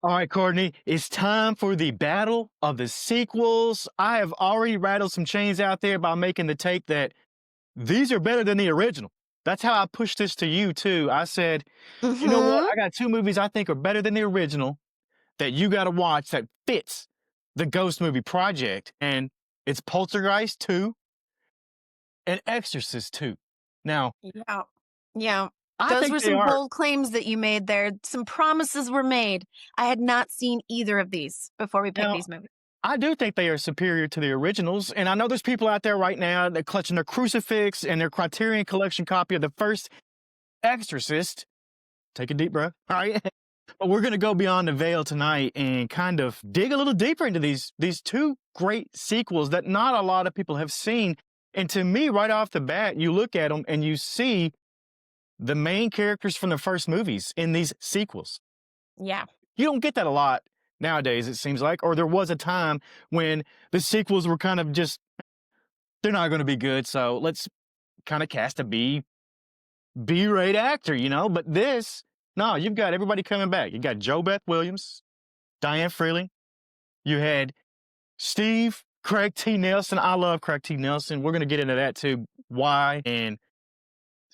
All right, Courtney, it's time for the battle of the sequels. I have already rattled some chains out there by making the take that these are better than the original. That's how I pushed this to you, too. I said, you know what? Mm-hmm. I got two movies I think are better than the original that you got to watch that fits the Ghost movie project. And it's Poltergeist 2 and Exorcist 2. Now, Yeah. Yeah. I Those think were they some are. bold claims that you made there. Some promises were made. I had not seen either of these before we picked Now, these movies. I do think they are superior to the originals, and I know there's people out there right now that clutching their crucifix and their Criterion Collection copy of the first Exorcist. Take a deep breath. All right. But we're gonna go beyond the veil tonight and kind of dig a little deeper into these two great sequels that not a lot of people have seen. And to me, right off the bat, you look at them and you see the main characters from the first movies in these sequels. Yeah. You don't get that a lot nowadays, it seems like, or there was a time when the sequels were kind of just, they're not going to be good, so let's kind of cast a B-rate actor, you know? But this, no, you've got everybody coming back. You got Joe Beth Williams, Diane Freeling. You had Steve, Craig T. Nelson. I love Craig T. Nelson. We're going to get into that too. Why and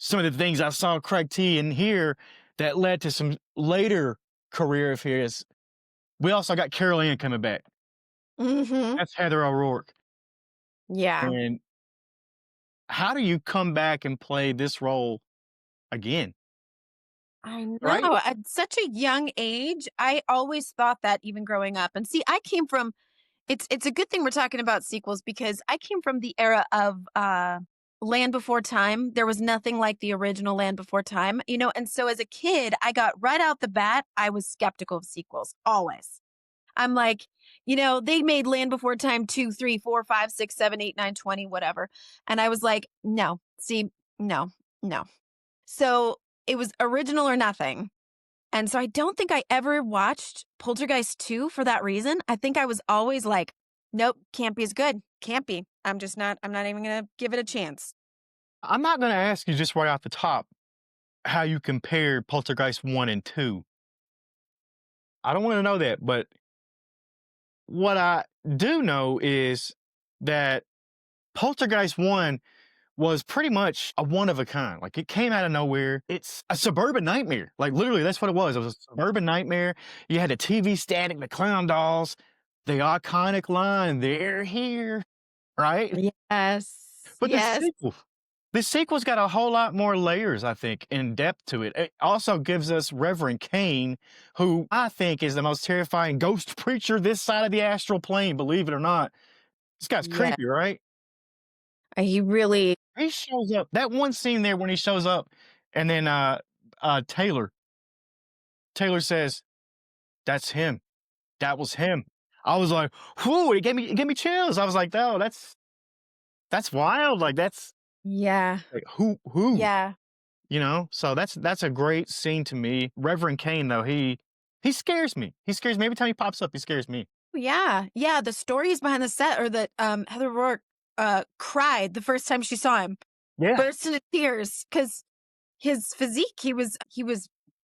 some of the things I saw Craig T. in here that led to some later career of his. We also got Carol Ann coming back. Mm-hmm. That's Heather O'Rourke. Yeah. And how do you come back and play this role again? I know. Right? At such a young age, I always thought that even growing up. And see, I came from it's a good thing we're talking about sequels because I came from the era of Land Before Time. There was nothing like the original Land Before Time, and so as a kid, I got right out the bat, I was skeptical of sequels, always. I'm like, they made Land Before Time 2, 3, 4, 5, 6, 7, 8, 9, 20, whatever. And I was like, no, see, no, no. So it was original or nothing. And so I don't think I ever watched Poltergeist 2 for that reason. I think I was always like, nope, can't be as good. Can't be. I'm not even going to give it a chance. I'm not going to ask you just right off the top how you compare Poltergeist 1 and 2. I don't want to know that, but what I do know is that Poltergeist 1 was pretty much a one of a kind. Like it came out of nowhere. It's a suburban nightmare. Like literally, that's what it was. It was a suburban nightmare. You had the TV static, the clown dolls, the iconic line, they're here, right? Yes. But Yes. the sequel's got a whole lot more layers, I think, in depth to it. It also gives us Reverend Kane, who I think is the most terrifying ghost preacher this side of the astral plane, believe it or not. This guy's Yeah. creepy, right? He really, He shows up. That one scene there when he shows up, and then Taylor says, "That's him. That was him." I was like, "Whoo!" It gave me chills. I was like, "Oh, that's wild. Like that's yeah. like who." Yeah. You know, so that's a great scene to me. Reverend Kane, though, he scares me. He scares me every time he pops up. He scares me. Yeah. Yeah. The stories behind the set are that Heather Rourke cried the first time she saw him, Yeah, burst into tears because his physique, he was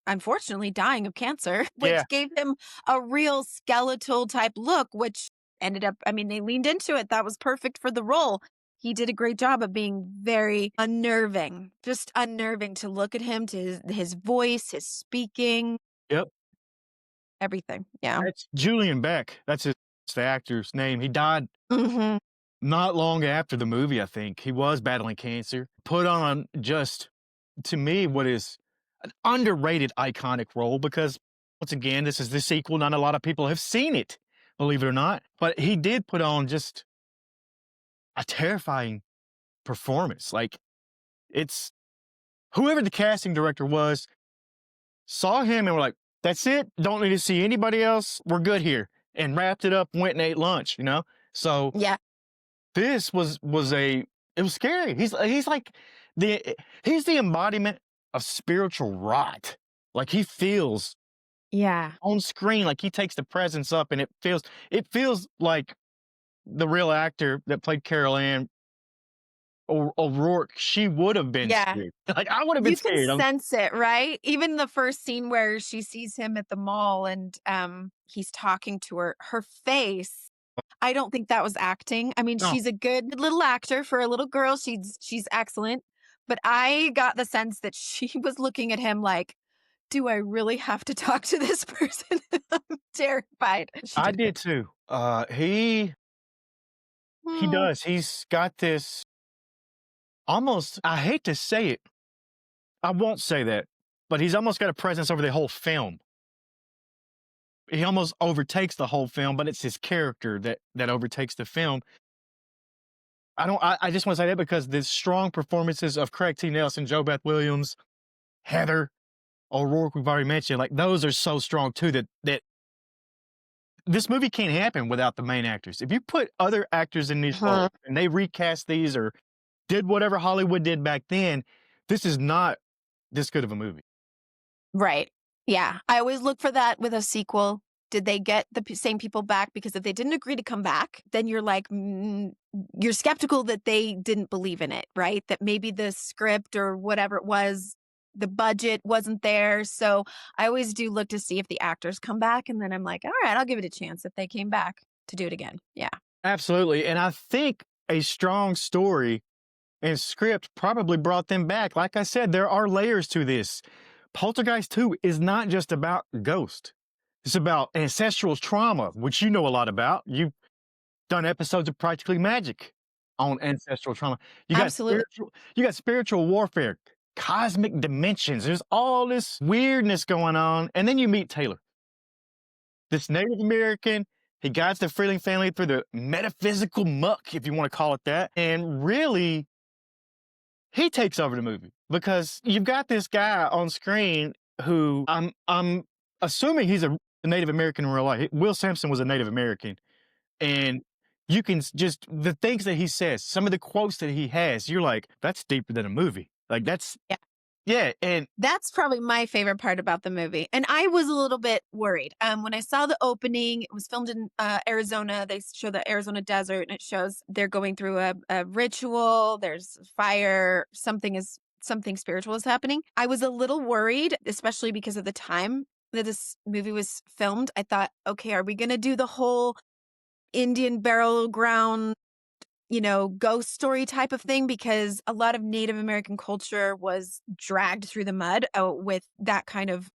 unfortunately dying of cancer, which yeah. gave him a real skeletal type look, which ended up, I mean, they leaned into it. That was perfect for the role. He did a great job of being very unnerving, just unnerving to look at him, to his voice, his speaking, Yep. everything. Yeah. That's Julian Beck. The actor's name. He died Hmm. not long after the movie. I think he was battling cancer. Put on just to me what is an underrated iconic role because once again, this is the sequel. Not a lot of people have seen it, believe it or not. But he did put on just a terrifying performance. Like it's whoever the casting director was saw him and were like, "That's it. Don't need to see anybody else. We're good here." And wrapped it up, went and ate lunch, you know? So Yeah. this was a it was scary. He's like the he's the embodiment of spiritual rot. Like he feels Yeah. on screen, like he takes the presence up and it feels like the real actor that played Carol Ann O'Rourke, she would have been Yeah. scared. Like, I would have been You can scared. sense it, right? Even the first scene where she sees him at the mall and, he's talking to her, her face, I don't think that was acting. I mean, No, she's a good little actor for a little girl, she's excellent, but I got the sense that she was looking at him like, "Do I really have to talk to this person?" I'm terrified. She I did good. did too. He Mm. does. He's got this almost, I hate to say it, I won't say that, but he's almost got a presence over the whole film. He almost overtakes the whole film, but it's his character that overtakes the film. I just want to say that because the strong performances of Craig T. Nelson, Joe Beth Williams, Heather, O'Rourke, we've already mentioned, like those are so strong too that this movie can't happen without the main actors. If you put other actors in these roles Mhm. and they recast these or did whatever Hollywood did back then, this is not this good of a movie. Right. Yeah. I always look for that with a sequel. Did they get the same people back? Because if they didn't agree to come back, then you're like, you're skeptical that they didn't believe in it, right? That maybe the script or whatever it was, the budget wasn't there. So I always do look to see if the actors come back. And then I'm like, all right, I'll give it a chance if they came back to do it again. Yeah. Absolutely. And I think a strong story and script probably brought them back. Like I said, there are layers to this. Poltergeist 2 is not just about ghost. It's about ancestral trauma, which you know a lot about. You've done episodes of Practically Magic on ancestral trauma. Absolutely. You got spiritual warfare, cosmic dimensions. There's all this weirdness going on. And then you meet Taylor, this Native American. He guides the Freeling family through the metaphysical muck, if you want to call it that. And really, he takes over the movie because you've got this guy on screen who I'm assuming he's a Native American in real life. Will Sampson was a Native American, and you can just the things that he says, some of the quotes that he has, you're like, that's deeper than a movie. Like that's yeah, and That's probably my favorite part about the movie, and I was a little bit worried, when I saw the opening. It was filmed in, Arizona. They show the Arizona desert, and it shows they're going through a ritual, there's fire, something spiritual is happening. I was a little worried, especially because of the time that this movie was filmed. I thought, "Okay, are we gonna do the whole Indian burial ground, ghost story type of thing?" Because a lot of Native American culture was dragged through the mud with that kind of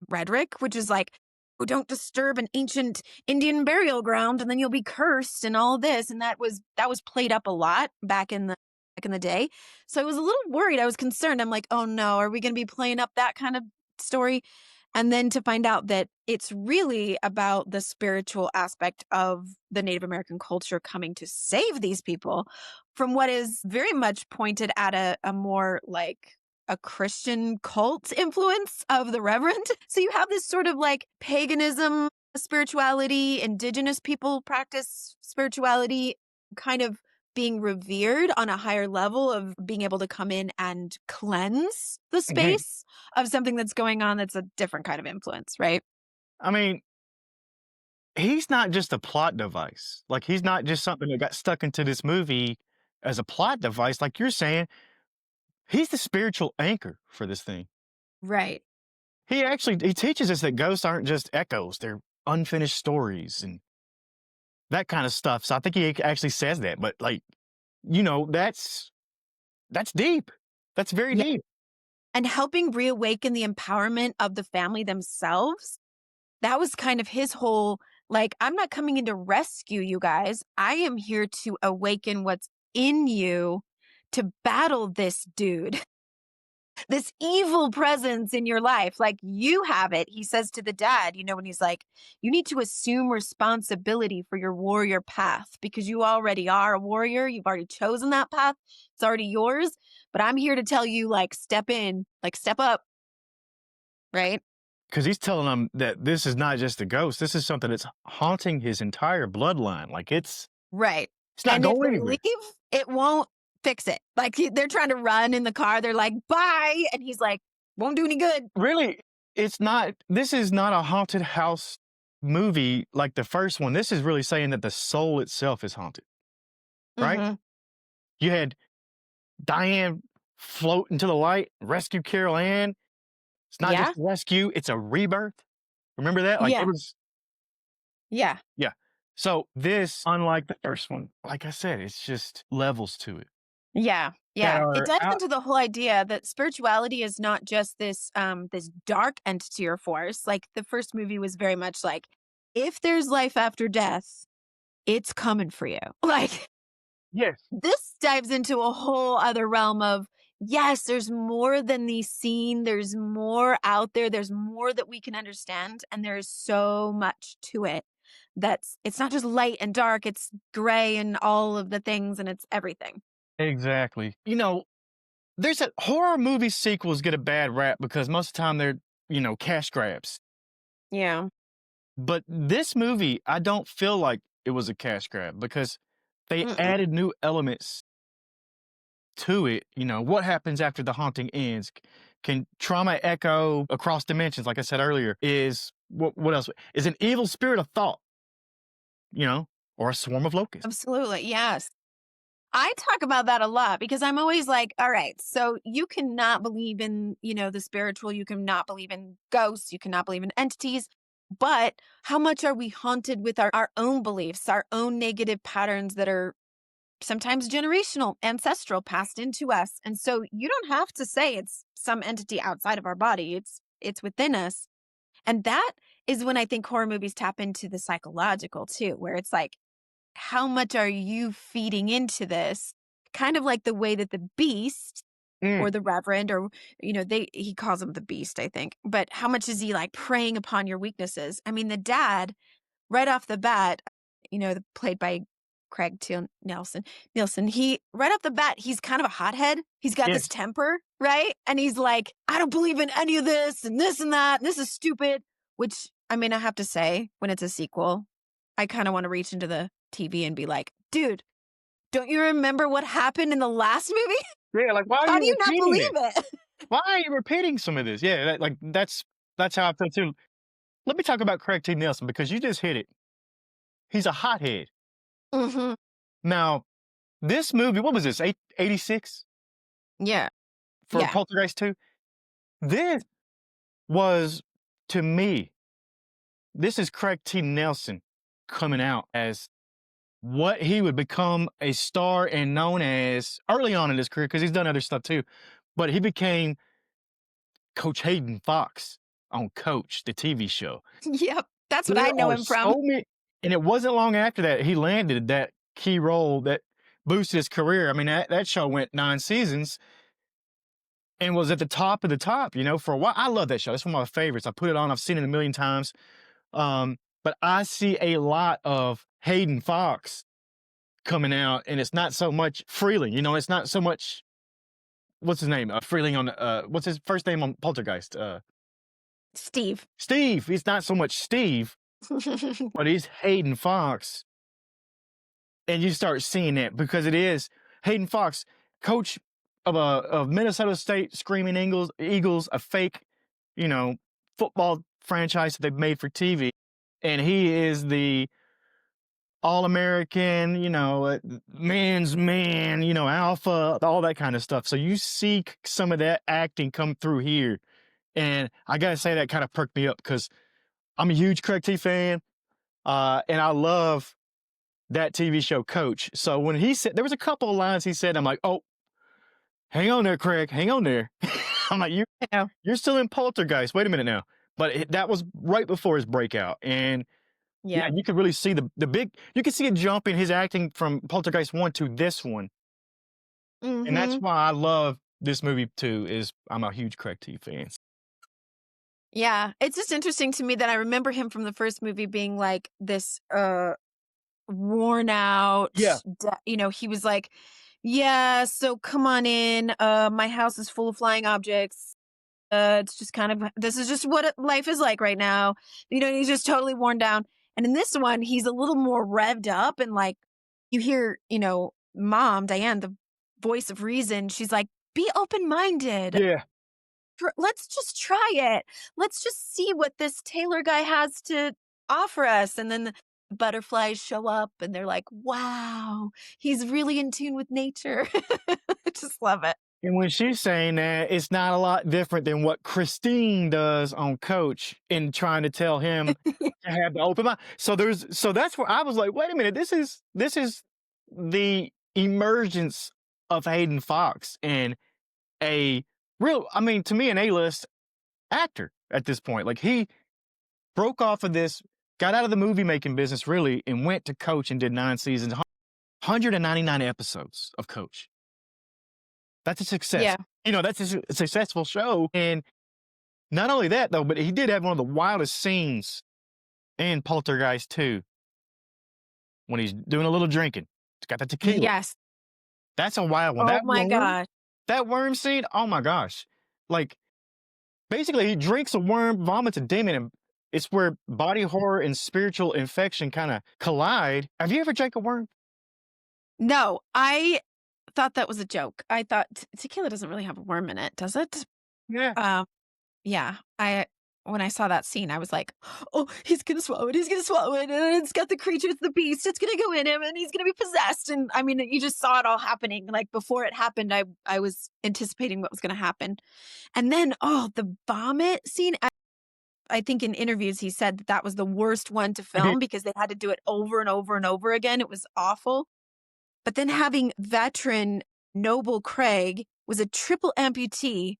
rhetoric, which is like, "Oh, don't disturb an ancient Indian burial ground, and then you'll be cursed," and all this. And that was played up a lot back in the day. So I was a little worried. I was concerned. I'm like, "Oh no, are we going to be playing up that kind of story?" And then to find out that it's really about the spiritual aspect of the Native American culture coming to save these people from what is very much pointed at a more like a Christian cult influence of the Reverend. So you have this sort of like paganism, spirituality, indigenous people practice spirituality kind of being revered on a higher level of being able to come in and cleanse the hey, space of something that's going on that's a different kind of influence, right? I mean, he's not just a plot device. Like he's not just something that got stuck into this movie as a plot device, like you're saying. He's the spiritual anchor for this thing. Right. He teaches us that ghosts aren't just echoes, they're unfinished stories and that kind of stuff. So I think he actually says that, but like, that's deep. That's very Yeah. deep. And helping reawaken the empowerment of the family themselves. That was kind of his whole, like, "I'm not coming in to rescue you guys. I am here to awaken what's in you to battle this dude, this evil presence in your life. Like, you have it." He says to the dad, when he's like, "You need to assume responsibility for your warrior path because you already are a warrior. You've already chosen that path. It's already yours. But I'm here to tell you, like, step in, like, step up." Right. Because he's telling them that this is not just a ghost, this is something that's haunting his entire bloodline. Like Right. it's not And if going they anywhere. leave, it won't fix it. Like, they're trying to run in the car. They're like, "Bye." And he's like, "Won't do any good." Really, this is not a haunted house movie like the first one. This is really saying that the soul itself is haunted, right? Mhm. You had Diane float into the light, rescue Carol Ann. It's not just Yeah. a rescue, it's a rebirth. Remember that? Like, it Yeah. was Yeah. yeah. So this, unlike the first one, like I said, it's just levels to it Yeah. that Yeah. It are dives out. into the whole idea that spirituality is not just this dark entity or force. Like the first movie was very much like, if there's life after death, it's coming for you. Like Yes, this dives into a whole other realm of, yes, there's more than the scene. There's more out there. There's more that we can understand. And there's so much to it it's not just light and dark, it's gray and all of the things, and it's everything. exactly. There's a horror movie sequels get a bad rap because most of the time they're, cash grabs. Yeah. But this movie, I don't feel like it was a cash grab because they Mm-mm. added new elements to it. What happens after the haunting ends? Can trauma echo across dimensions? Like I said earlier, is what else? Is an evil spirit a thought, or a swarm of locusts? Absolutely. Yes. I talk about that a lot because I'm always like, all right, so you cannot believe in, the spiritual, you cannot believe in ghosts, you cannot believe in entities, but how much are we haunted with our own beliefs, our own negative patterns that are sometimes generational, ancestral, passed into us. And so you don't have to say it's some entity outside of our body. It's within us. And that is when I think horror movies tap into the psychological too, where it's like, how much are you feeding into this? Kind of like the way that the beast Mm, or the reverend or he calls him the beast, I think. But how much is he like preying upon your weaknesses? I mean, the dad right off the bat, played by Craig T. Nielsen, he right off the bat, he's kind of a hothead. He's got this yes, temper, right? And he's like, I don't believe in any of this and this and that. And this is stupid. Which I mean, I have to say, when it's a sequel, I kind of want to reach into the TV and be like, dude, don't you remember what happened in the last movie? yeah. Like, why are How do you you not repeating believe it? it? Why are you repeating some of this? Yeah, that's how I feel too. Let me talk about Craig T. Nelson because you just hit it. He's a hothead. Hmm. Now, this movie, what was this? 86 Yeah. for Yeah. Poltergeist 2? This was, to me, this is Craig T. Nelson coming out as what he would become a star and known as early on in his career, because he's done other stuff too. But he became Coach Hayden Fox on Coach, the TV show. Yep. That's what I There know are him from. so many, and it wasn't long after that he landed that key role that boosted his career. I mean, that show went 9 seasons and was at the top of the top, for a while. I love that show. It's one of my favorites. I put it on. I've seen it a million times. But I see a lot of Hayden Fox coming out, and it's not so much Freeling. It's not so much what's his name? Freeling on what's his first name on Poltergeist? Steve. Steve. He's not so much Steve, but he's Hayden Fox. And you start seeing that because it is Hayden Fox, coach of Minnesota State Screaming Eagles, a fake, you know, football franchise that they've made for TV, and he is the All-American, man's man, alpha, all that kind of stuff. So you see some of that acting come through here, and I gotta say that kind of perked me up because I'm a huge Craig T fan, and I love that TV show Coach. So when he said there was a couple of lines he said, I'm like, oh, hang on there, Craig, hang on there. I'm like, Yeah. you're still in Poltergeist. Wait a minute now. But that was right before his breakout, and yeah, Yeah. you could really see the big. You could see a jump in his acting from Poltergeist 1 to this one, and that's Mhm. why I love this movie too. Is I'm a huge Craig T fan. Yeah. It's just interesting to me that I remember him from the first movie being like this worn out, Yeah, he was like, "Yeah, so come on in. My house is full of flying objects. It's just kind of this is just what life is like right now." He's just totally worn down. And in this one, he's a little more revved up and like you hear, mom, Diane, the voice of reason, she's like, "Be open-minded. yeah, Let's just try it. Let's just see what this Taylor guy has to offer us." And then butterflies show up and they're like, wow, he's really in tune with nature. I just love it. And when she's saying that, it's not a lot different than what Christine does on Coach in trying to tell him to have the open mind. So that's where I was like, wait a minute, this is the emergence of Hayden Fox and a real, I mean, to me, an A-list actor at this point. Like he broke off of this, got out of the movie making business really, and went to Coach and did 9 seasons, 199 episodes of Coach. That's a success. Yeah. That's a successful show. And not only that, though, but he did have one of the wildest scenes in Poltergeist 2 when he's doing a little drinking. He's got the tequila. Yes. That's a wild one. Oh my God. That worm scene, oh my gosh. Like, basically, he drinks a worm, vomits a demon, and it's where body horror and spiritual infection kind of collide. Have you ever drank a worm? No, I thought that was a joke. I thought tequila doesn't really have a worm in it, does it? Yeah. Yeah. When I saw that scene, I was like, oh, he's gonna swallow it, and it's got the creature, it's the beast, it's gonna go in him, and he's gonna be possessed. And I mean, you just saw it all happening. Like before it happened, I was anticipating what was gonna happen. And then, oh, the vomit scene. I think in interviews he said that was the worst one to film because they had to do it over and over and over again. It was awful. But then having veteran Noble Craig was a triple amputee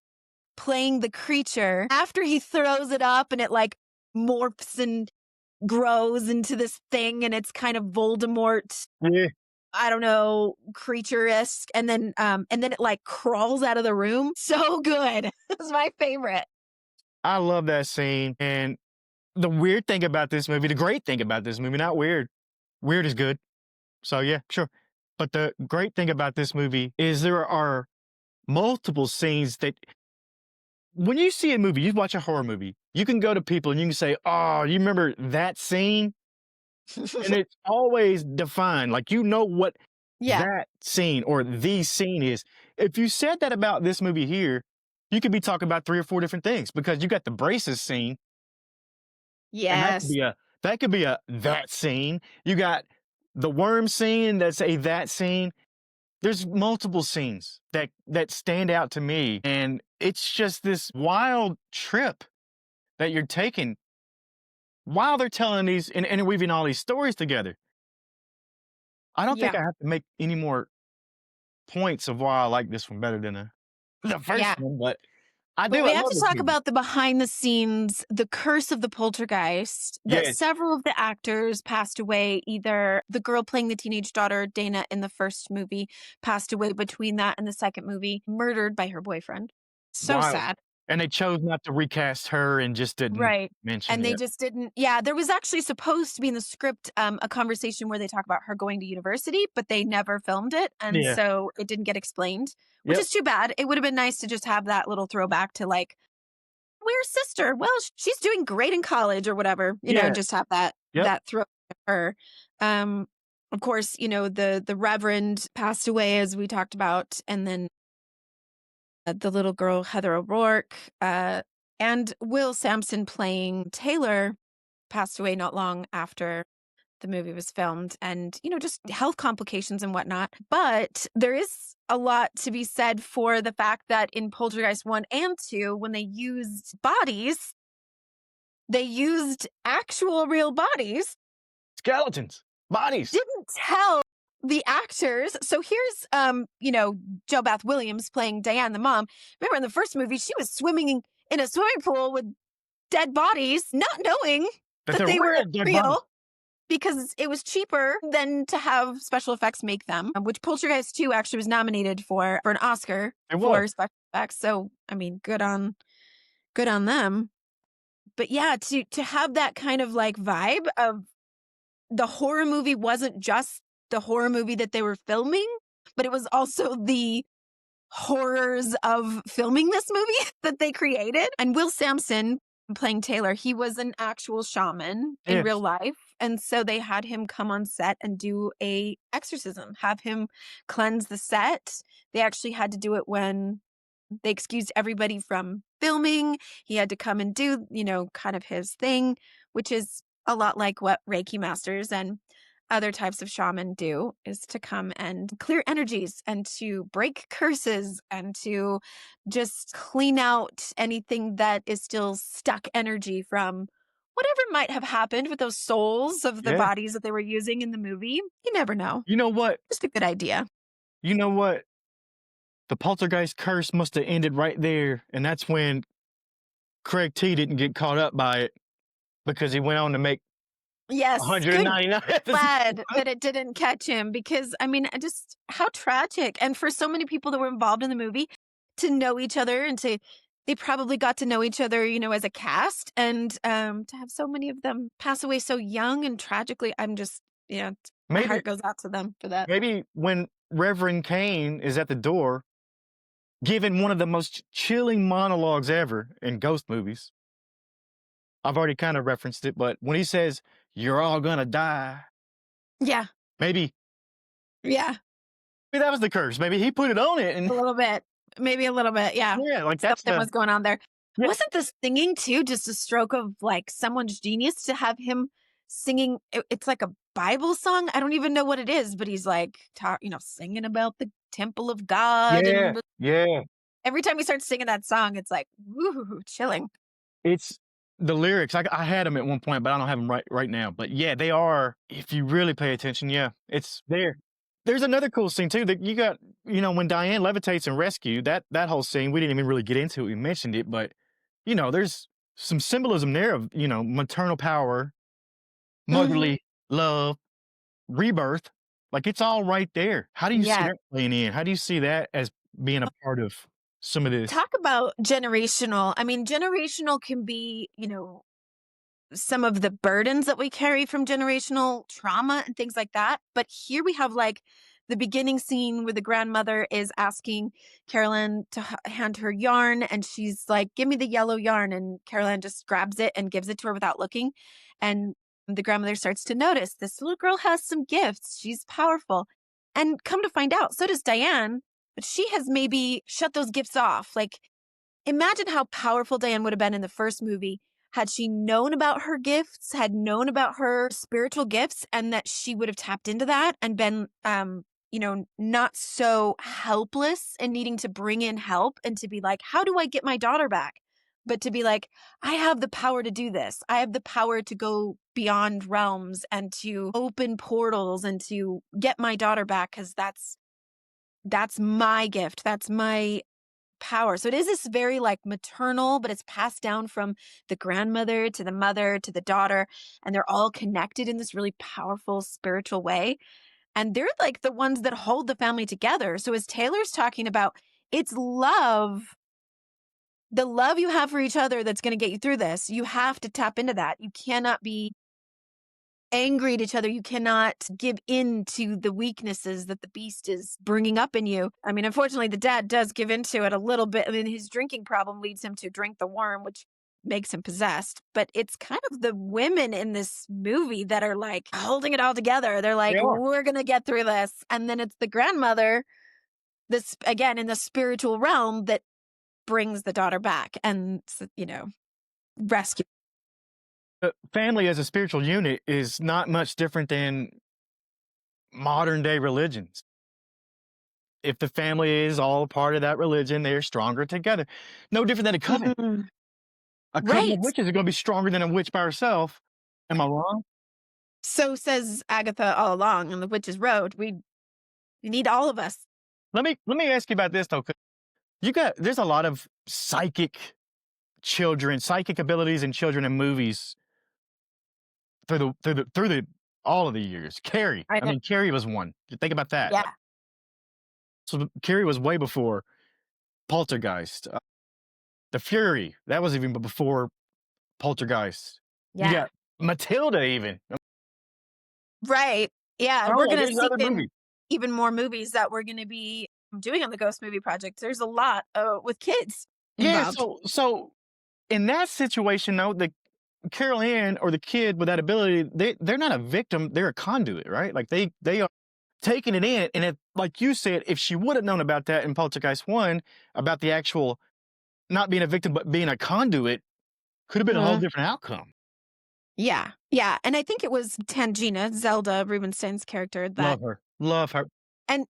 playing the creature after he throws it up and it like morphs and grows into this thing and it's kind of Voldemort, Yeah. I don't know, creature-esque, and then it like crawls out of the room. So good. It's my favorite. I love that scene. And the weird thing about this movie, the great thing about this movie, not weird. Weird is good. So yeah, sure. But the great thing about this movie is there are multiple scenes that when you see a movie, you watch a horror movie, you can go to people and you can say, oh, you remember that scene? And it's always defined. Like, what Yeah. that scene or the scene is. If you said that about this movie here, you could be talking about 3 or 4 different things because you got the braces scene. And Yes. that could be a that scene. You got the worm scene, that's a that scene. There's multiple scenes that stand out to me. And it's just this wild trip that you're taking while they're telling these and interweaving all these stories together. I don't think Yeah. I have to make any more points of why I like this one better than the first Yeah. one, but I But do. we I have love to this talk movie. about the behind the scenes, the curse of the poltergeist, that Yes. several of the actors passed away. Either the girl playing the teenage daughter, Dana, in the first movie, passed away between that and the second movie, murdered by her boyfriend. So Wild. sad. And they chose not to recast her and just didn't Right. mention And they it. just didn't. Yeah, there was actually supposed to be in the script a conversation where they talk about her going to university, but they never filmed it. And Yeah. so it didn't get explained, which Yep. is too bad. It would have been nice to just have that little throwback to like, where's sister? Well, she's doing great in college or whatever, Yeah. just have that Yep. that throw to her. Of course, the Reverend passed away as we talked about, and then the little girl Heather O'Rourke, and Will Sampson playing Taylor passed away not long after the movie was filmed, and just health complications and whatnot. But there is a lot to be said for the fact that in Poltergeist 1 and 2, when they used bodies, they used actual real bodies. Skeletons. Bodies. Didn't tell the actors. So here's Jo Beth Williams playing Diane the mom. Remember in the first movie, she was swimming in a swimming pool with dead bodies, not knowing that they were dead real. bodies. Because it was cheaper than to have special effects make them, which Poltergeist 2 actually was nominated for an Oscar for special effects. So, I mean, good on them. But yeah, to have that kind of like vibe of the horror movie wasn't just the horror movie that they were filming, but it was also the horrors of filming this movie that they created. And Will Sampson playing Taylor, he was an actual shaman in real life. And so they had him come on set and do a exorcism, have him cleanse the set. They actually had to do it when they excused everybody from filming. He had to come and do, kind of his thing, which is a lot like what Reiki masters and other types of shaman do, is to come and clear energies and to break curses and to just clean out anything that is still stuck energy from whatever might have happened with those souls of the Yeah. bodies that they were using in the movie. You never know. You know what? Just a good idea. You know what? The poltergeist curse must have ended right there, and that's when Craig T didn't get caught up by it because he went on to make Yes, good 199 episodes. glad that it didn't catch him because I mean, just how tragic. And for so many people that were involved in the movie to know each other and to they probably got to know each other, as a cast and to have so many of them pass away so young and tragically, I'm just my Maybe heart goes out to them for that. maybe when Reverend Kane is at the door giving one of the most chilling monologues ever in ghost movies. I've already kind of referenced it, but when he says, "You're all gonna die," Yeah. maybe Yeah. maybe that was the curse. Maybe he put it on it, and A little bit. Maybe a little bit. Yeah. yeah, like that's Something the was going on there. yeah, Wasn't the singing too just a stroke of like someone's genius to have him singing? It's like a Bible song. I don't even know what it is, but he's like, singing about the temple of God. yeah, And yeah. every time he starts singing that song, it's like, woo, chilling. It's the lyrics. I had them at one point, but I don't have them right now. But yeah, they are. If you really pay attention, yeah, it's there. There's another cool scene too that you got. When Diane levitates and rescue that whole scene. We didn't even really get into it. We mentioned it, but there's some symbolism there of maternal power, Mhm. motherly love, rebirth. Like it's all right there. How do you see Yeah. that playing in? How do you see that as being a part of some of this? Talk about generational. I mean, generational can be, some of the burdens that we carry from generational trauma and things like that. But here we have like the beginning scene where the grandmother is asking Carolyn to hand her yarn, and she's like, "Give me the yellow yarn." And Carolyn just grabs it and gives it to her without looking. And the grandmother starts to notice this little girl has some gifts. She's powerful. And come to find out, so does Diane, but she has maybe shut those gifts off. Like, imagine how powerful Diane would have been in the first movie had she known about her gifts, had known about her spiritual gifts, and that she would have tapped into that and been, not so helpless and needing to bring in help and to be like, how do I get my daughter back? But to be like, I have the power to do this. I have the power to go beyond realms and to open portals and to get my daughter back because that's my gift. That's my power. So it is this very like maternal, but it's passed down from the grandmother to the mother to the daughter. And they're all connected in this really powerful spiritual way. And they're like the ones that hold the family together. So as Taylor's talking about, it's love, the love you have for each other that's going to get you through this. You have to tap into that. You cannot be angry at each other. You cannot give in to the weaknesses that the beast is bringing up in you. I mean, unfortunately, the dad does give into it a little bit. I mean, his drinking problem leads him to drink the worm, which makes him possessed. But it's kind of the women in this movie that are like holding it all together. They're They like, are. we're going to get through this. And then it's the grandmother, this again in the spiritual realm, that brings the daughter back and, rescue. Family as a spiritual unit is not much different than modern day religions. If the family is all a part of that religion, they're stronger together. No different than a coven. Mhm. A coven of Right. witches are going to be stronger than a witch by herself. Am I wrong? So says Agatha all along on the Witch's Road. We need all of us. Let me ask you about this though. 'Cause there's a lot of psychic abilities in children in movies through the all of the years. Carrie. I I know. mean, Carrie was one. You think about that. Yeah. Like, so Carrie was way before Poltergeist. The Fury, that was even before Poltergeist. You Yeah. got Matilda even. Right. Yeah. I And don't we're know, going to there's see other in movies. even more movies that we're going to be doing on the Ghost Movie Project. There's a lot with kids Yeah, involved. so in that situation though, the Carol Ann or the kid with that ability, they're not a victim, they're a conduit, right? Like they are taking it in, and if, like you said, if she would have known about that in Poltergeist 1, about the actual not being a victim, but being a conduit, could have been a whole Mhm. different outcome. Yeah. Yeah. And I think it was Tangina, Zelda Rubinstein's character, that, Love her. Love her. and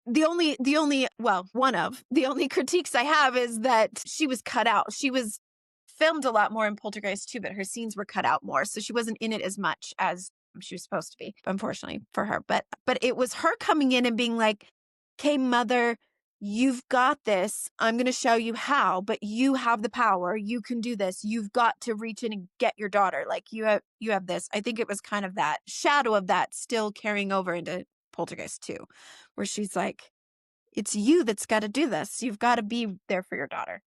well, one of the only critiques I have is that she was cut out. She was filmed a lot more in Poltergeist too, but her scenes were cut out more. So she wasn't in it as much as she was supposed to be, unfortunately for her. But it was her coming in and being like, "Okay, mother, you've got this. I'm going to show you how, but you have the power. You can do this. You've got to reach in and get your daughter. Like you have this." I think it was kind of that shadow of that still carrying over into Poltergeist 2, where she's like, "It's you that's got to do this. You've got to be there for your daughter."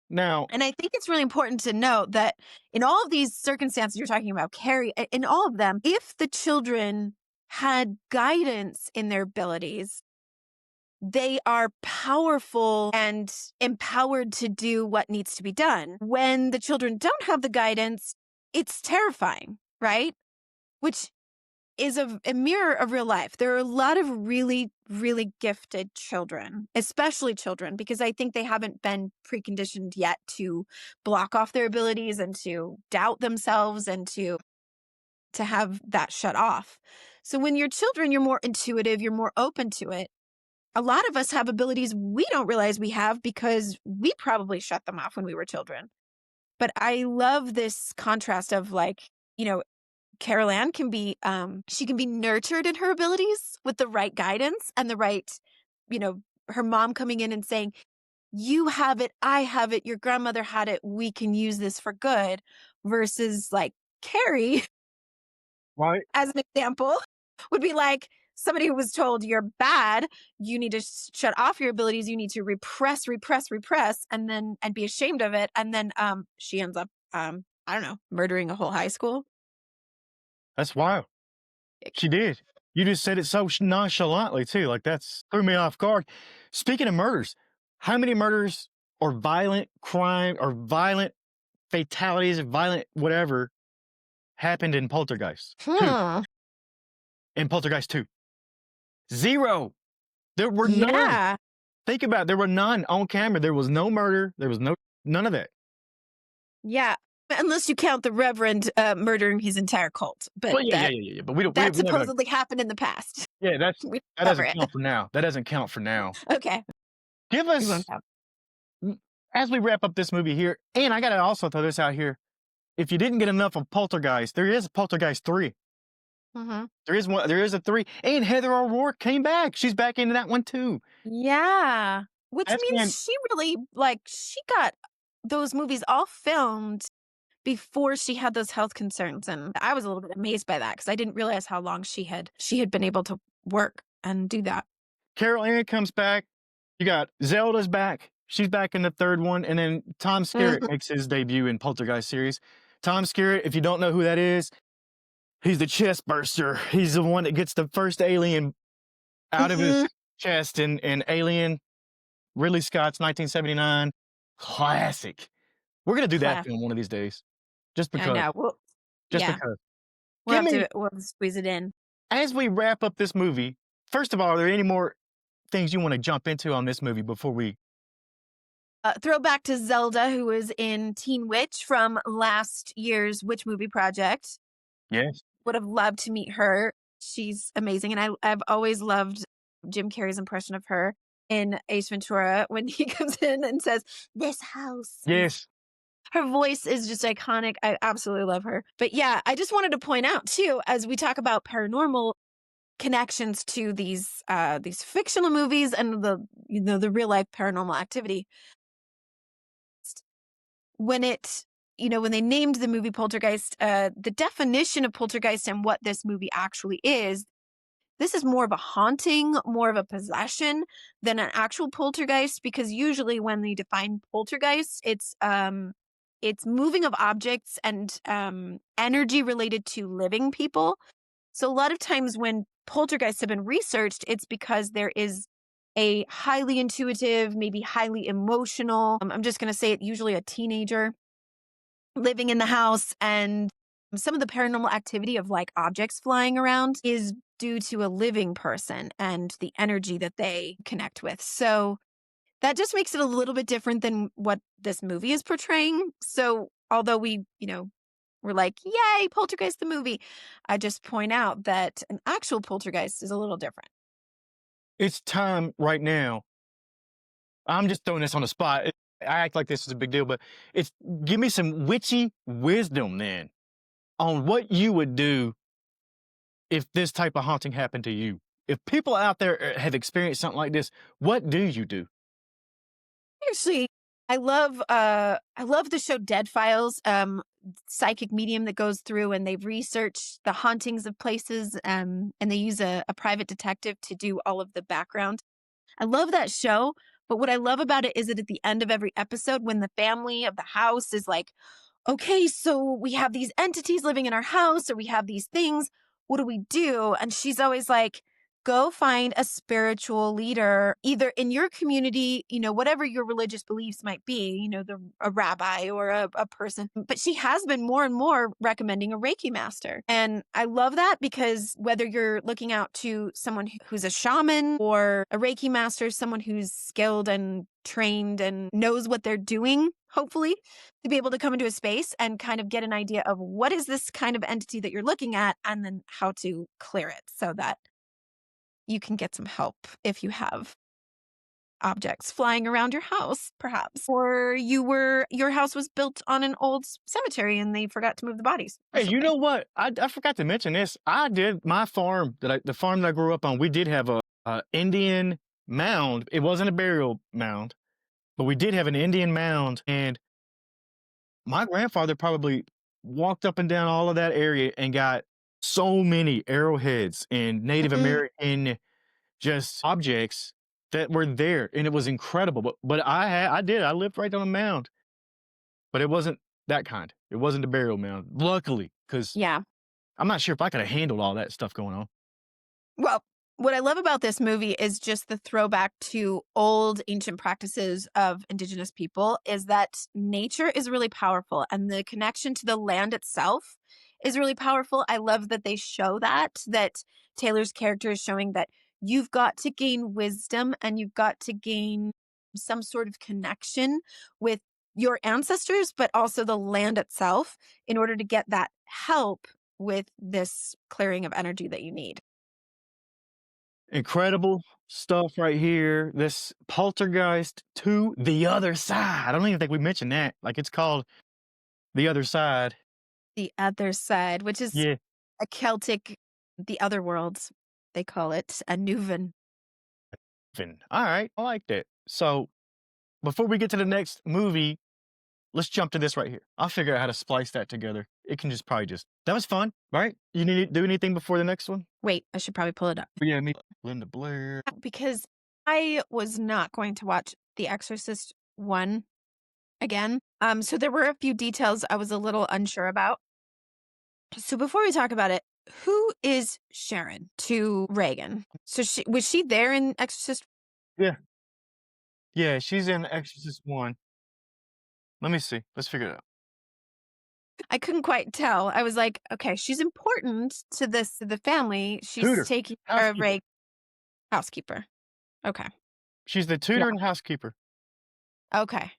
Now, And I think it's really important to note that in all of these circumstances you're talking about, Carrie, in all of them, if the children had guidance in their abilities, they are powerful and empowered to do what needs to be done. When the children don't have the guidance, it's terrifying, right? Which is a mirror of real life. There are a lot of really, really gifted children, especially children, because I think they haven't been preconditioned yet to block off their abilities and to doubt themselves and to have that shut off. So when you're children, you're more intuitive, you're more open to it. A lot of us have abilities we don't realize we have because we probably shut them off when we were children. But I love this contrast of, like, Carol Ann can be, she can be nurtured in her abilities with the right guidance and the right, you know, her mom coming in and saying, "You have it, I have it, your grandmother had it, we can use this for good," versus like Carrie, right? as an example, would be like somebody who was told, "You're bad, you need to shut off your abilities, you need to repress, and be ashamed of it." And then she ends up, I don't know, murdering a whole high school. That's wild. She did. You just said it so nonchalantly too. Like that's threw me off guard. Speaking of murders, how many murders or violent crime or violent fatalities, violent whatever happened in Poltergeist? Two. Hmm. In Poltergeist 2. Zero. There were none. Yeah. Think about it. There were none on camera. There was no murder. There was none of that. Yeah, unless you count the Reverend murdering his entire cult, but Well, yeah. But we don't. that We're not gonna. supposedly happened in the past. Yeah, We that cover doesn't it. count for now. That doesn't count for now. Okay, Give we us won't count. as we wrap up this movie here, and I gotta also throw this out here. If you didn't get enough of Poltergeist, there is Poltergeist 3. Hmm. There is one. There is a 3, and Heather O'Rourke came back. She's back into that one too. Yeah, which That's when. means she really, like, she got those movies all filmed before she had those health concerns, and I was a little bit amazed by that because I didn't realize how long she had been able to work and do that. Carol Ann comes back. You got Zelda's back. She's back in the third one. And then Tom Skerritt Mhm. makes his debut in Poltergeist series. Tom Skerritt, if you don't know who that is, he's the chest burster. He's the one that gets the first alien out of his Mhm. chest in Alien, Ridley Scott's 1979. Classic. We're going to do that Class. film one of these days. Just I because. know. Well, Just yeah, because. we'll Give have me, to squeeze it in. as we wrap up this movie, first of all, are there any more things you want to jump into on this movie before we. Throwback to Zelda, who was in Teen Witch from last year's Witch Movie Project. Yes. Would have loved to meet her. She's amazing. And I've always loved Jim Carrey's impression of her in Ace Ventura when he comes in and says, "This house." Yes. Her voice is just iconic. I absolutely love her. But yeah, I just wanted to point out too, as we talk about paranormal connections to these fictional movies and the real life paranormal activity, when when they named the movie Poltergeist, the definition of poltergeist and what this movie actually is, this is more of a haunting, more of a possession than an actual poltergeist, because usually when they define poltergeist, it's moving of objects and energy related to living people. So a lot of times when poltergeists have been researched, it's because there is a highly intuitive, maybe highly emotional, I'm just going to say it, usually a teenager living in the house, and some of the paranormal activity of like objects flying around is due to a living person and the energy that they connect with. So that just makes it a little bit different than what this movie is portraying. So although we we're like, yay, Poltergeist the movie. I just point out that an actual poltergeist is a little different. It's time right now. I'm just throwing this on the spot. I act like this is a big deal, but it's give me some witchy wisdom then on what you would do if this type of haunting happened to you. If people out there have experienced something like this, what do you do? Actually, I love the show Dead Files, psychic medium that goes through and they've researched the hauntings of places, and they use a private detective to do all of the background. I love that show, but what I love about it is that at the end of every episode, when the family of the house is like, okay, so we have these entities living in our house, or we have these things. What do we do? And she's always like, go find a spiritual leader, either in your community, whatever your religious beliefs might be, a rabbi or a person. But she has been more and more recommending a Reiki master. And I love that because whether you're looking out to someone who's a shaman or a Reiki master, someone who's skilled and trained and knows what they're doing, hopefully, to be able to come into a space and kind of get an idea of what is this kind of entity that you're looking at, and then how to clear it so that you can get some help if you have objects flying around your house, perhaps, or your house was built on an old cemetery and they forgot to move the bodies or Hey, you something. know what? I forgot to mention this. I did my farm the farm that I grew up on. We did have a Indian mound. It wasn't a burial mound, but we did have an Indian mound, and my grandfather probably walked up and down all of that area and got so many arrowheads and Native Mhm. American just objects that were there, and it was incredible. But I lived right on a mound, but it wasn't that kind. It wasn't a burial mound, luckily, because Yeah. I'm not sure if I could have handled all that stuff going on. Well, what I love about this movie is just the throwback to old ancient practices of indigenous people is that nature is really powerful and the connection to the land itself is really powerful. I love that they show that Taylor's character is showing that you've got to gain wisdom and you've got to gain some sort of connection with your ancestors, but also the land itself in order to get that help with this clearing of energy that you need. Incredible stuff right here. This Poltergeist to the Other Side. I don't even think we mentioned that. Like, it's called The Other Side. The other side, which is Yeah. a Celtic the other worlds, they call it a Nuven. All right. I like that. So before we get to the next movie, let's jump to this right here. I'll figure out how to splice that together. It can just probably just that was fun, right? You need to do anything before the next one? Wait, I should probably pull it up. But yeah, me, Linda Blair. Because I was not going to watch The Exorcist 1 again. So there were a few details I was a little unsure about. So before we talk about it, who is Sharon to Reagan? So was she there in Exorcist? Yeah. Yeah, she's in Exorcist 1. Let me see. Let's figure it out. I couldn't quite tell. I was like, okay, she's important to the family. She's Tutor. taking care of Housekeeper. housekeeper. Okay. She's the Yeah. tutor and housekeeper. Okay.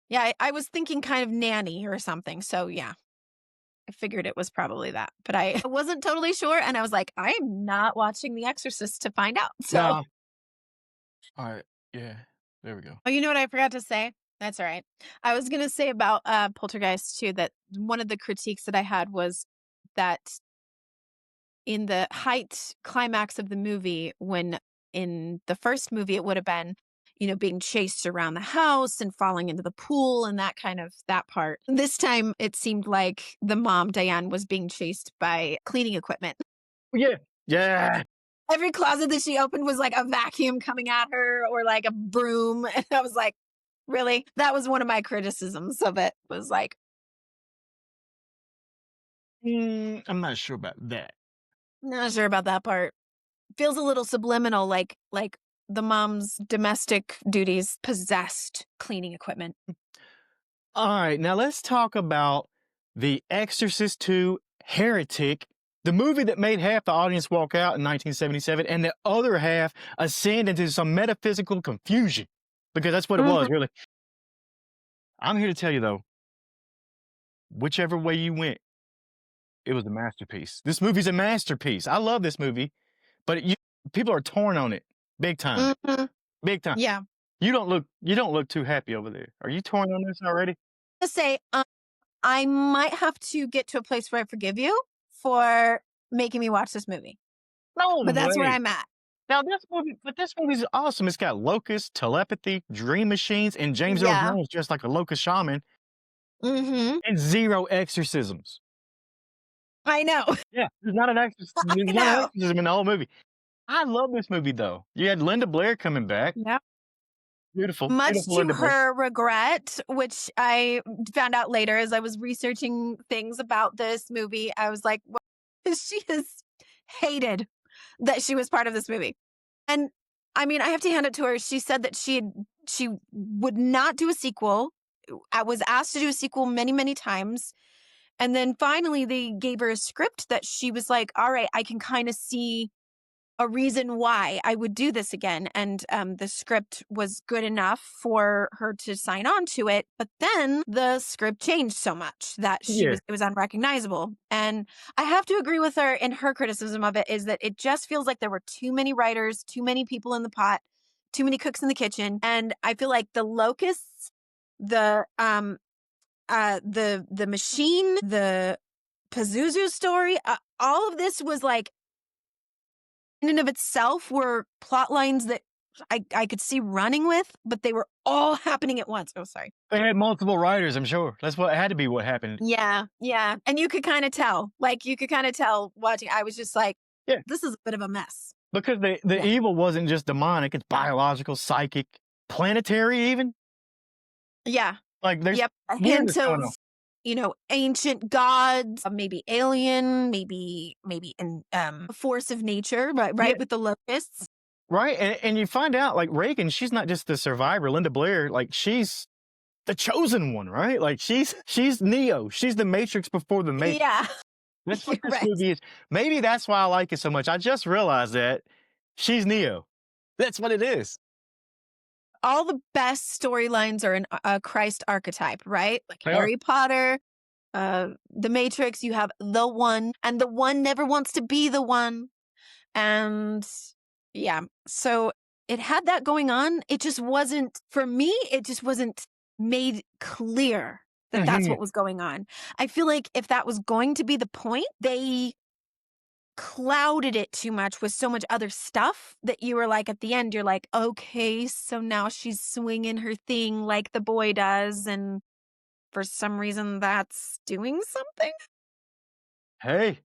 Yeah, I was thinking kind of nanny or something. So yeah, I figured it was probably that, but I wasn't totally sure. And I was like, I'm not watching The Exorcist to find out. So, No. All right. Yeah. There we go. oh, you know what I forgot to say? That's all right. I was going to say about Poltergeist too, that one of the critiques that I had was that in the height climax of the movie, when in the first movie it would have been, being chased around the house and falling into the pool and that part. This time it seemed like the mom, Diane, was being chased by cleaning equipment. Yeah. Yeah. Every closet that she opened was like a vacuum coming at her or like a broom. And I was like, really? That was one of my criticisms of it, was like, I'm not sure about that. not sure about that part. Feels a little subliminal, like the mom's domestic duties possessed cleaning equipment. All right, now let's talk about The Exorcist 2 Heretic, the movie that made half the audience walk out in 1977 and the other half ascend into some metaphysical confusion, because that's what it was, Mhm. really. I'm here to tell you, though, whichever way you went, it was a masterpiece. This movie's a masterpiece. I love this movie, but people are torn on it big time, Mhm. big time. Yeah. You don't look too happy over there. Are you torn on this already? To say, I might have to get to a place where I forgive you for making me watch this movie, No but that's where way. I'm at. Now this movie's awesome. It's got locusts, telepathy, dream machines, and James Earl Yeah. Jones just like a locust shaman, Mhm. and 0 exorcisms. I know. Yeah, there's not an I there's not an know. exorcism in the whole movie. I love this movie though. You had Linda Blair coming back. Yep. Beautiful, Much beautiful to Linda Blair. her regret, which I found out later as I was researching things about this movie, I was like, "Well, she has hated that she was part of this movie." And I mean, I have to hand it to her. She said that she would not do a sequel. I was asked to do a sequel many, many times. And then finally they gave her a script that she was like, "All right, I can kind of see a reason why I would do this again." And the script was good enough for her to sign on to it. But then the script changed so much that Yeah, it was unrecognizable. And I have to agree with her in her criticism of it is that it just feels like there were too many writers, too many people in the pot, too many cooks in the kitchen. And I feel like the locusts, the the machine, the Pazuzu story, all of this was like in and of itself were plot lines that I could see running with, but they were all happening at once. Oh, sorry. they had multiple writers, I'm sure. That's what had to be what happened. Yeah, yeah. And you could kind of tell, like, you could kind of tell watching. I was just like, Yeah, this is a bit of a mess. because the Yeah. evil wasn't just demonic, it's biological, psychic, planetary even. Yeah. Like, there's Yep. A weirdness hint going on. of, ancient gods, maybe alien, maybe in a force of nature, right? Yeah, Right with the locusts. right, and you find out, like, Reagan, she's not just the survivor, Linda Blair, like, she's the chosen one, right? Like, she's Neo. She's the Matrix before the Matrix. Yeah. That's You're what this right. movie is. Maybe that's why I like it so much. I just realized that she's Neo. That's what it is. All the best storylines are in a Christ archetype, right? Like They are. Harry Potter, The Matrix, you have the one, and the one never wants to be the one. And yeah, so it had that going on. It just wasn't, for me, it just wasn't made clear that that's Mhm. what was going on. I feel like if that was going to be the point, they clouded it too much with so much other stuff that you were like, at the end, you're like, okay, so now she's swinging her thing like the boy does. And for some reason, that's doing something. Hey,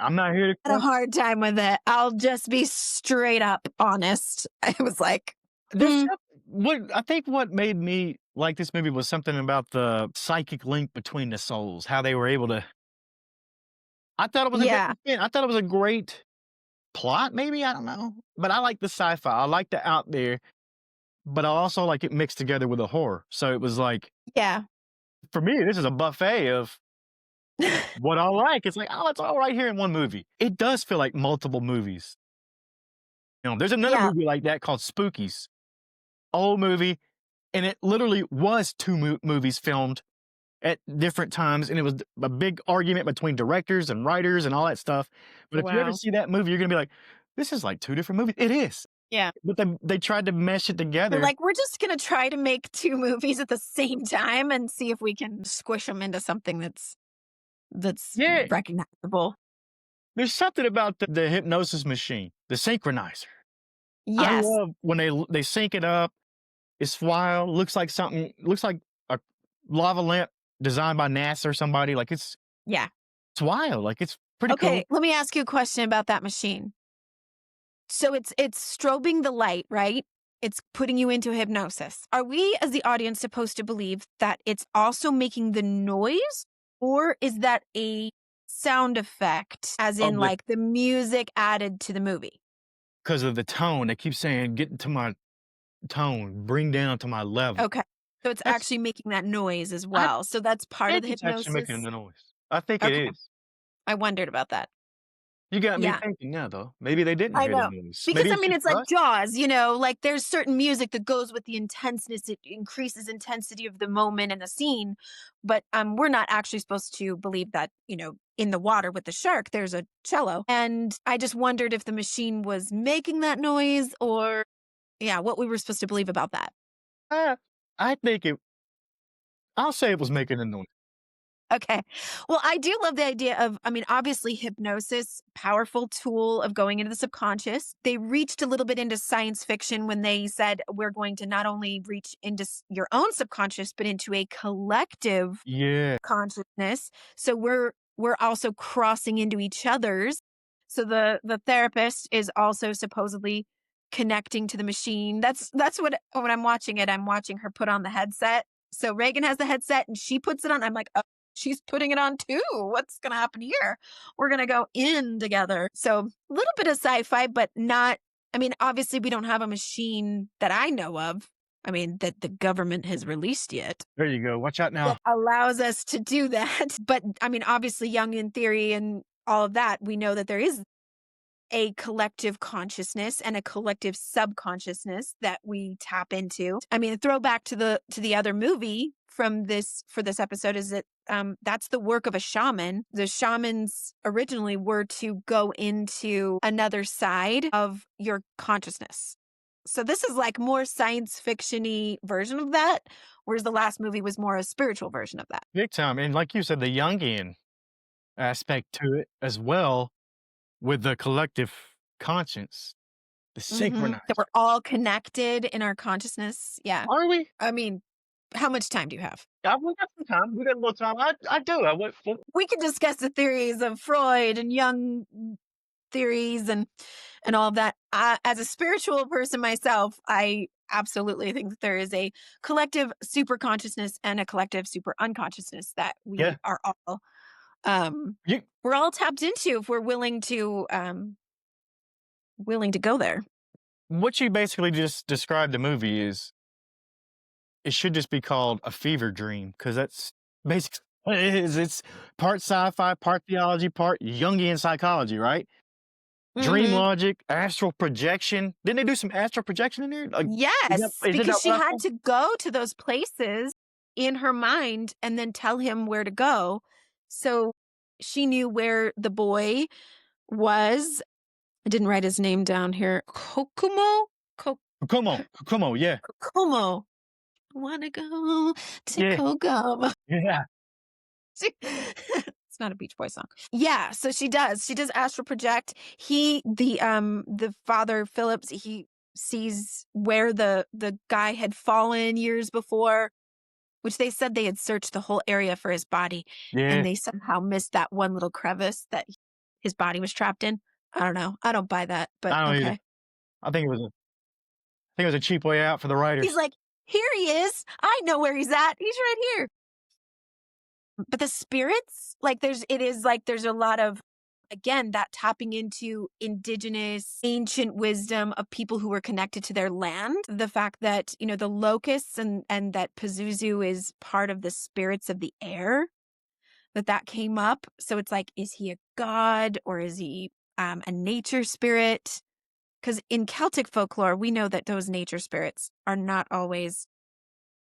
I'm not here to I had a question. hard time with it. I'll just be straight up honest. I was like, There's mm, what I think what made me like this movie was something about the psychic link between the souls, how they were able to. I thought it was a great. yeah, Yeah, I thought it was a great plot. Maybe I don't know, but I like the sci-fi. I like the out there, but I also like it mixed together with a horror. So it was like yeah. for me, this is a buffet of what I like. It's like, oh, it's all right here in one movie. It does feel like multiple movies. There's another Yeah. movie like that called Spookies, old movie, and it literally was two movies filmed at different times, and it was a big argument between directors and writers and all that stuff. But if you ever Wow. see that movie, you're gonna be like, this is like two different movies. It is, Yeah. but they tried to mesh it They're together. like, we're just going to try to make two movies at the same time and see if we can squish them into something that's Yeah, recognizable. there's something about the hypnosis machine, the synchronizer. I Yes. love when they sync it up. It's wild. Looks like a lava lamp designed by NASA or somebody. Like Yeah. it's wild. Like it's pretty Okay, cool. let me ask you a question about that machine. So it's strobing the light, right? It's putting you into hypnosis. Are we as the audience supposed to believe that it's also making the noise, or is that a sound effect as Of in like the music added to the movie? because of the tone. They keep saying, "Get into my tone, bring down to my level." Okay. So it's That's actually making that noise as I well. So that's part of think the it's actually making hypnosis. the noise. I think it Okay. is. I wondered about that. You got me Yeah. thinking now, though. Maybe they didn't I hear the know. noise. Because, Maybe I it's mean, just it's like us. Jaws, like there's certain music that goes with the intenseness. It increases intensity of the moment and the scene. But we're not actually supposed to believe that, in the water with the shark, there's a cello. And I just wondered if the machine was making that noise or, yeah, what we were supposed to believe about that. Uh, I think it I'll say it was making a noise. Okay. Well, I do love the idea of, I mean, obviously hypnosis, powerful tool of going into the subconscious. They reached a little bit into science fiction when they said we're going to not only reach into your own subconscious, but into a collective Yeah. consciousness. So we're also crossing into each other's. So the therapist is also supposedly connecting to the machine. That's what when I'm watching it, I'm watching her put on the headset. So Reagan has the headset and she puts it on. I'm like, oh, she's putting it on too. What's gonna happen here? We're gonna go in together. So a little bit of sci-fi, but not. I mean, obviously, we don't have a machine that I know of. I mean, that the government has released yet There you go. Watch out now. that allows us to do that. But I mean, obviously, Jungian theory and all of that, we know that there is a collective consciousness and a collective subconsciousness that we tap into. I mean, a throwback to the other movie from this for this episode is that that's the work of a shaman. The shamans originally were to go into another side of your consciousness. So this is like more science fiction-y version of that, whereas the last movie was more a spiritual version of that. Big time. And like you said, the Jungian aspect to it as well with the collective conscience, the That we're synchronized. all connected in our consciousness. Yeah. Are we? I mean, how much time do you have? We got some time. We got a little time. I do. I would. We could discuss the theories of Freud and Jung theories and all of that. As a spiritual person myself, I absolutely think that there is a collective super consciousness and a collective super unconsciousness that we Yeah. are all You, we're all tapped into if we're willing to go there. what you basically just described the movie is it should just be called a fever dream because that's basically what it is. It's part sci-fi, part theology, part Jungian psychology, right? Dream Mhm. logic, astral projection. Didn't they do some astral projection in there? Like, Yes, is it because that she what I had saw? to go to those places in her mind and then tell him where to go. So she knew where the boy was. I didn't write his name down here. Kokumo? Kokomo, Kokomo, yeah, Kokomo. Wanna go to yeah, Kokomo. yeah, It's not a Beach Boy song. Yeah, so she does. She does astral project. The father Phillips, he sees where the guy had fallen years before, which they said they had searched the whole area for his body, and yeah. they somehow missed that one little crevice that his body was trapped in. I don't know. I don't buy that, but I don't either. okay. I think it was a cheap way out for the He's writers. like, "Here he is. I know where he's at. He's right here." But the spirits, like there's a lot of, again, that tapping into indigenous ancient wisdom of people who were connected to their land. The fact that, the locusts and that Pazuzu is part of the spirits of the air, that came up. So it's like, is he a god or is he a nature spirit? Because in Celtic folklore, we know that those nature spirits are not always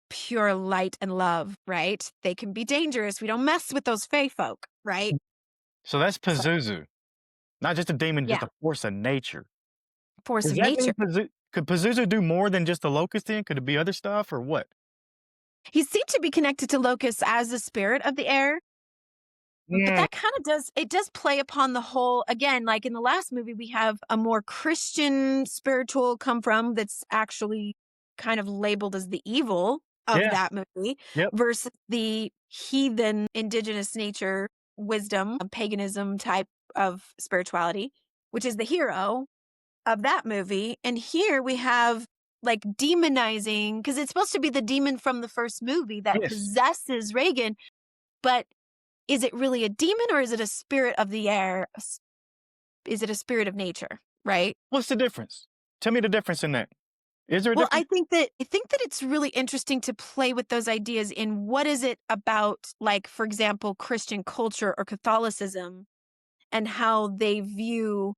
pure light and love, right? They can be dangerous. We don't mess with those fae folk, right? So that's So, Pazuzu, not just a demon, just yeah, a force of nature. force Does of that mean nature. Could Pazuzu do more than just the locust then? Could it be other stuff or what? He seemed to be connected to locusts as the spirit of the air, but Yeah, that kind of does play upon the whole, again, like in the last movie, we have a more Christian spiritual come from that's actually kind of labeled as the evil of yeah, that movie yep, versus the heathen indigenous nature wisdom, paganism type of spirituality, which is the hero of that movie. And here we have like demonizing, because it's supposed to be the demon from the first movie that yes. possesses Reagan, but is it really a demon or is it a spirit of the air? Is it a spirit of nature? Right. What's the difference? Tell me the difference in that. Is there a Well, difference? I think that it's really interesting to play with those ideas in what is it about, like, for example, Christian culture or Catholicism and how they view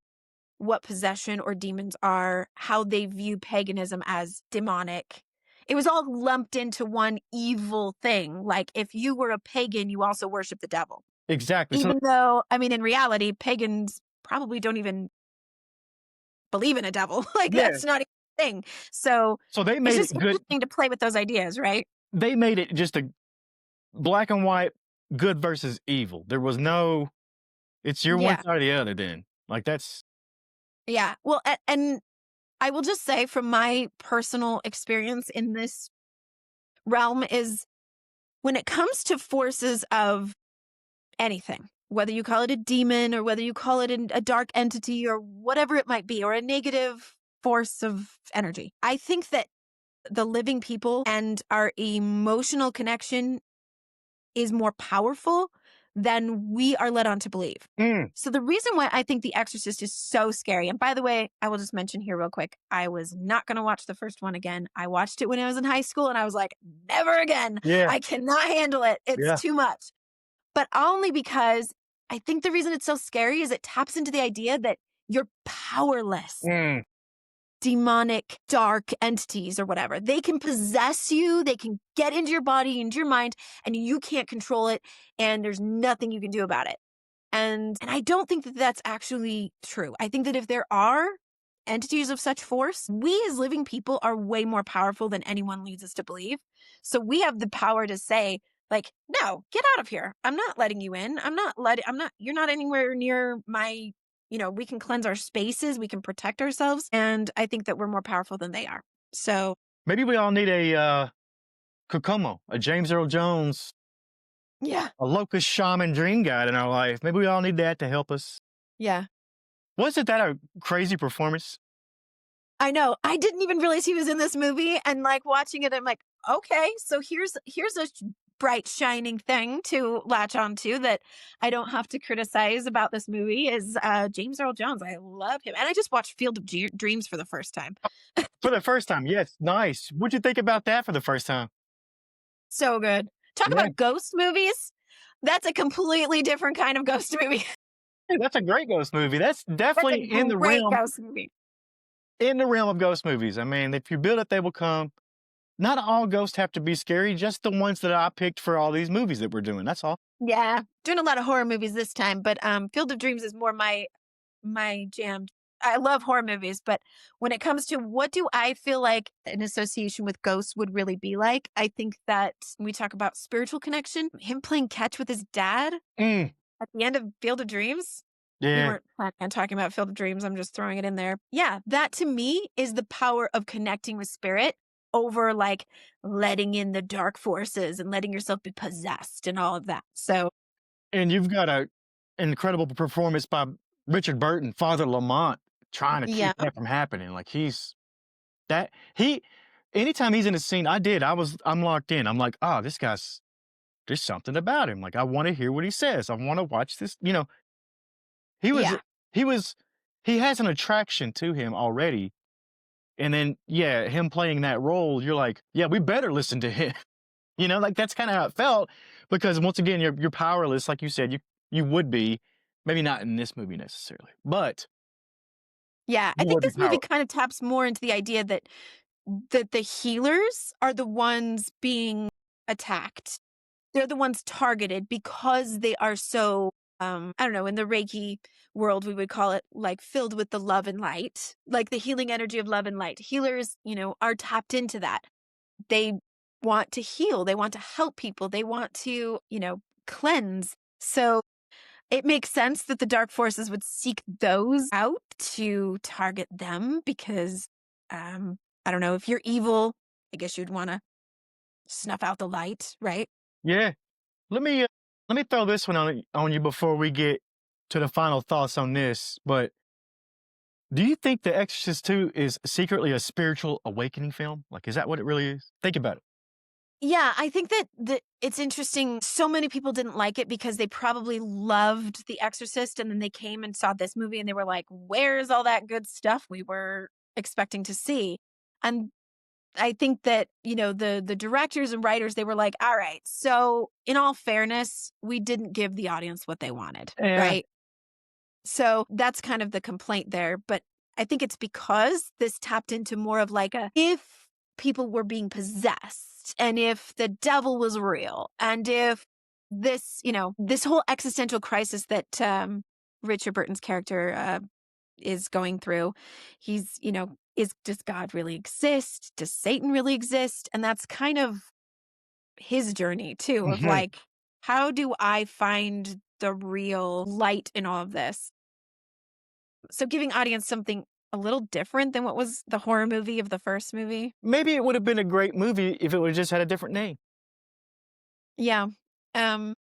what possession or demons are, how they view paganism as demonic. It was all lumped into one evil thing. Like if you were a pagan, you also worship the devil. Exactly. So Even though, I mean, in reality, pagans probably don't even believe in a devil. Like yeah. that's not even a thing. So So they it's made just it good. interesting to play with those ideas, right? They made it just a black and white, good versus evil. There was no. It's your one Yeah. side or the other. Then like that's. Yeah. Well, and I will just say from my personal experience in this realm is when it comes to forces of anything, whether you call it a demon or whether you call it a dark entity or whatever it might be, or a negative force of energy, I think that the living people and our emotional connection is more powerful than we are led on to believe. Mm, So the reason why I think The Exorcist is so scary, and by the way, I will just mention here real quick, I was not going to watch the first one again. I watched it when I was in high school and I was like, never again. yeah. I cannot handle it. It's Yeah. too much. But only because I think the reason it's so scary is it taps into the idea that you're powerless. Mm. Demonic, dark entities or whatever. They can possess you, they can get into your body, into your mind, and you can't control it, and there's nothing you can do about it. And I don't think that that's actually true. I think that if there are entities of such force, we as living people are way more powerful than anyone leads us to believe. So we have the power to say, like, no, get out of here. I'm not letting you in. You're not anywhere near my, we can cleanse our spaces, we can protect ourselves. And I think that we're more powerful than they are. So, Maybe we all need a Kokomo, a James Earl Jones, yeah, a locust shaman dream guide in our life. Maybe we all need that to help us. yeah. Wasn't that a crazy performance? I know. I didn't even realize he was in this movie, and like watching it, I'm like, okay, so here's a bright shining thing to latch onto that I don't have to criticize about this movie is James Earl Jones. I love him, and I just watched Field of Dreams for the first time. For the first time, yes, nice. What'd you think about that for the first time? So good. Talk Yeah, about ghost movies. That's a completely different kind of ghost movie. hey, that's a great ghost movie. That's That's a definitely great ghost movie. in the realm of ghost movies. I mean, if you build it, they will come. Not all ghosts have to be scary, just the ones that I picked for all these movies that we're doing. That's all. Yeah, doing a lot of horror movies this time, but Field of Dreams is more my jam. I love horror movies, but when it comes to what do I feel like an association with ghosts would really be like, I think that when we talk about spiritual connection, him playing catch with his dad Mm, at the end of Field of Dreams. We yeah. weren't planning on talking about Field of Dreams. I'm just throwing it in there. Yeah, that to me is the power of connecting with spirit over like letting in the dark forces and letting yourself be possessed and all of that. So, And you've got a incredible performance by Richard Burton, Father Lamont, trying to yeah. keep that from happening. Like that he anytime he's in a scene, I'm locked in. I'm like, oh, this guy's there's something about him. Like I want to hear what he says. I want to watch this. He was Yeah. he was he has an attraction to him already. And then yeah, him playing that role, you're like, yeah, we better listen to him. Like that's kind of how it felt because once again, you're powerless, like you said, you would be, maybe not in this movie necessarily, but Yeah, I you think would be this movie powerless. kind of taps more into the idea that the healers are the ones being attacked. They're the ones targeted because they are so I don't know, in the Reiki world we would call it like filled with the love and light, like the healing energy of love and light. Healers, are tapped into that. They want to heal, they want to help people, they want to, cleanse. So it makes sense that the dark forces would seek those out to target them because, I don't know, if you're evil, I guess you'd want to snuff out the light, right? Yeah. Let me throw this one on you before we get to the final thoughts on this. But do you think The Exorcist 2 is secretly a spiritual awakening film? Like, is that what it really is? Think about it. Yeah, I think that it's interesting. So many people didn't like it because they probably loved The Exorcist, and then they came and saw this movie, and they were like, "Where's all that good stuff we were expecting to see?" And I think that, the directors and writers, they were like, all right, so in all fairness, we didn't give the audience what they wanted, Yeah. right? So that's kind of the complaint there. But I think it's because this tapped into more of like a if people were being possessed and if the devil was real and if this, this whole existential crisis that Richard Burton's character is going through, does God really exist? Does Satan really exist? And that's kind of his journey too of Mhm. like, how do I find the real light in all of this? So giving audience something a little different than what was the horror movie of the first movie. Maybe it would have been a great movie if it would just had a different name. Yeah. Um,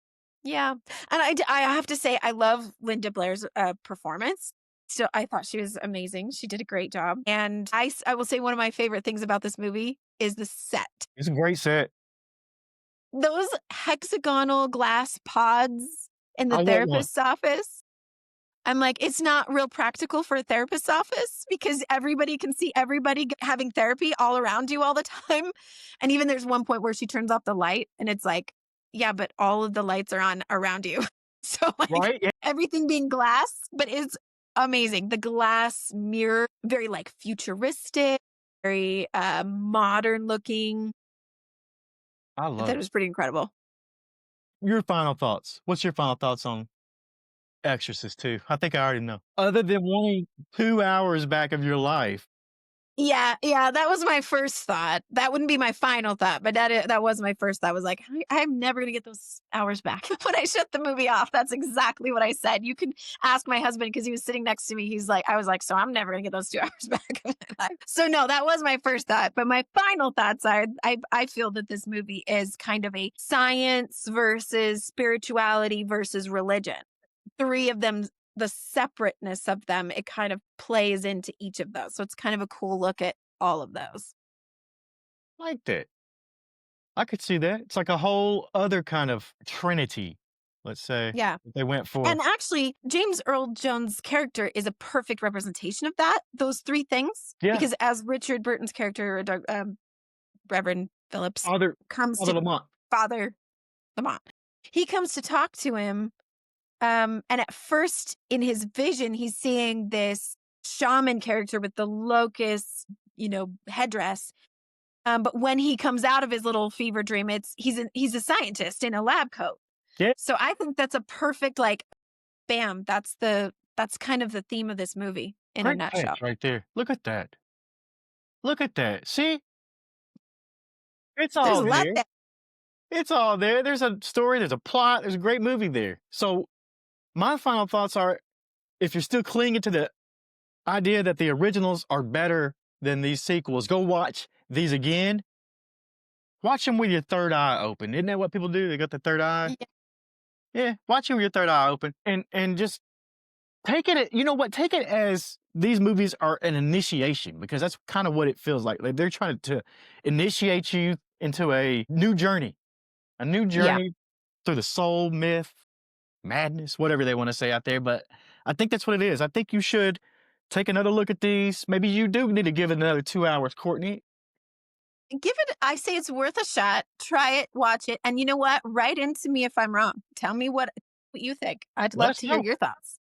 yeah. And I have to say, I love Linda Blair's performance. So I thought she was amazing. She did a great job. And I will say one of my favorite things about this movie is the set. It's a great set. Those hexagonal glass pods in the I want one. therapist's office. I'm like, it's not real practical for a therapist's office because everybody can see everybody having therapy all around you all the time. And even there's one point where she turns off the light and it's like, yeah, but all of the lights are on around you. So like Right? Yeah. everything being glass, but it's amazing. The glass mirror, very like futuristic, very modern looking. I I thought love it it. was pretty incredible. Your final thoughts. What's your final thoughts on Exorcist 2? I think I already know. Other than wanting 2 hours back of your life. Yeah, yeah, that was my first thought. That wouldn't be my final thought, but that was my first thought. Was like, I'm never gonna get those hours back. When I shut the movie off, that's exactly what I said. You can ask my husband because he was sitting next to me. I was like, so I'm never gonna get those 2 hours back of my life. So no, that was my first thought. But my final thoughts are, I feel that this movie is kind of a science versus spirituality versus religion. Three of them, the separateness of them, it kind of plays into each of those. So it's kind of a cool look at all of those. Liked it. I could see that. It's like a whole other kind of trinity, let's say, Yeah. that they went for. And actually, James Earl Jones' character is a perfect representation of that, those three things. Yeah. Because as Richard Burton's character, Reverend Phillips, Father comes Father to Lamont. Father Lamont, he comes to talk to him. And at first, in his vision, he's seeing this shaman character with the locust, headdress. But when he comes out of his little fever dream, he's a scientist in a lab coat. Yeah. So I think that's a perfect like, bam. That's kind of the theme of this movie in a Great catch nutshell. right there. Look at that. Look at that. See? It's There's all a lot there. there. It's all there. There's a story, there's a plot, there's a great movie there. So, my final thoughts are if you're still clinging to the idea that the originals are better than these sequels, go watch these again. Watch them with your third eye open. Isn't that what people do? They got the third eye. Yeah, Yeah, watch them with your third eye open and just take it. You know what? Take it as these movies are an initiation because that's kind of what it feels like. Like they're trying to initiate you into a new yeah. journey through the soul, myth, madness, whatever they want to say out there. But I think that's what it is. I think you should take another look at these. Maybe you do need to give it another 2 hours, Courtney. Give it. I say it's worth a shot. Try it, watch it, and you know what? Write into me if I'm wrong. Tell me what you think. I'd Let love us to hear know. your thoughts.